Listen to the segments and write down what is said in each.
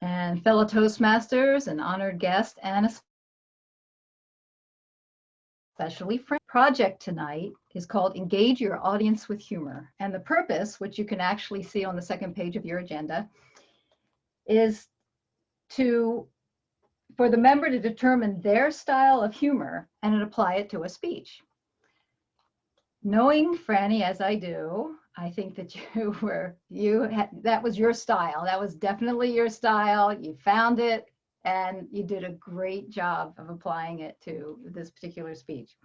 And fellow Toastmasters and honored guest, and especially Franni. Project tonight is called Engage Your Audience with Humor. And the purpose, which you can actually see on the second page of your agenda, is for the member to determine their style of humor and apply it to a speech. Knowing Franni as I do, I think that that was your style. That was definitely your style. You found it and you did a great job of applying it to this particular speech.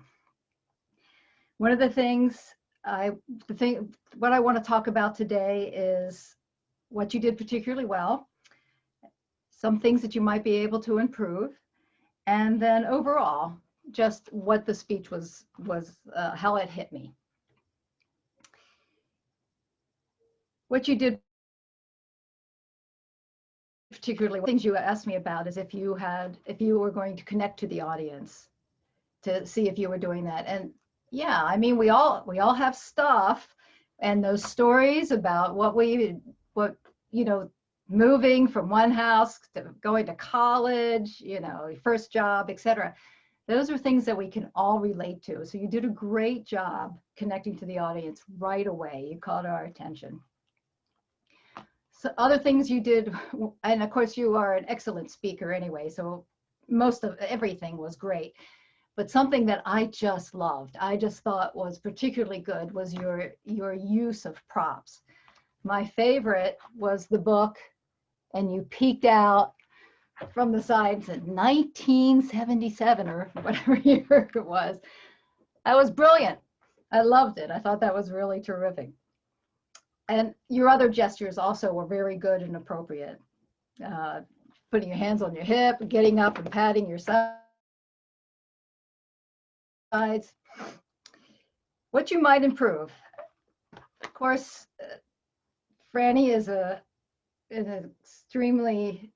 One of the things, what I want to talk about today is what you did particularly well, some things that you might be able to improve, and then overall, just what the speech was how it hit me. What you did particularly, things you asked me about is if you were going to connect to the audience to see if you were doing that. And yeah, I mean, we all have stuff and those stories about moving from one house to going to college, first job, etc. Those are things that we can all relate to. So you did a great job connecting to the audience right away. You caught our attention. So other things you did, and of course you are an excellent speaker anyway, so most of everything was great. But something that I just loved, I just thought was particularly good, was your use of props. My favorite was the book, and you peeked out from the sides in 1977 or whatever year it was. That was brilliant. I loved it. I thought that was really terrific. And your other gestures also were very good and appropriate. Putting your hands on your hip, getting up and patting your sides. What you might improve. Of course, Franni is an extremely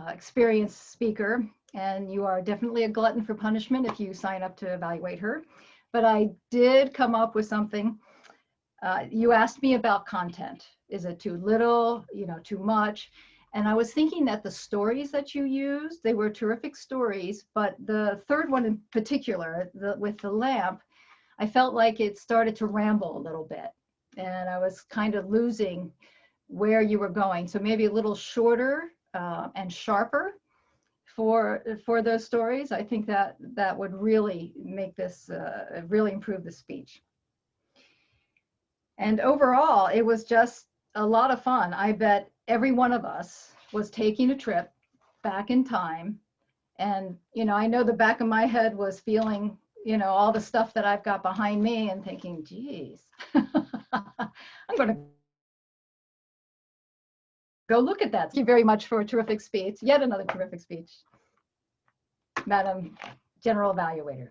experienced speaker, and you are definitely a glutton for punishment if you sign up to evaluate her. But I did come up with something. You asked me about content. Is it too little, too much? And I was thinking that the stories that you used, they were terrific stories, but the third one in particular, with the lamp, I felt like it started to ramble a little bit. And I was kind of losing where you were going. So maybe a little shorter and sharper for those stories. I think that would really make this, really improve the speech. And overall, it was just a lot of fun. I bet every one of us was taking a trip back in time. And, I know the back of my head was feeling, all the stuff that I've got behind me and thinking, geez, I'm going to go look at that. Thank you very much for a terrific speech. Yet another terrific speech, Madam General Evaluator.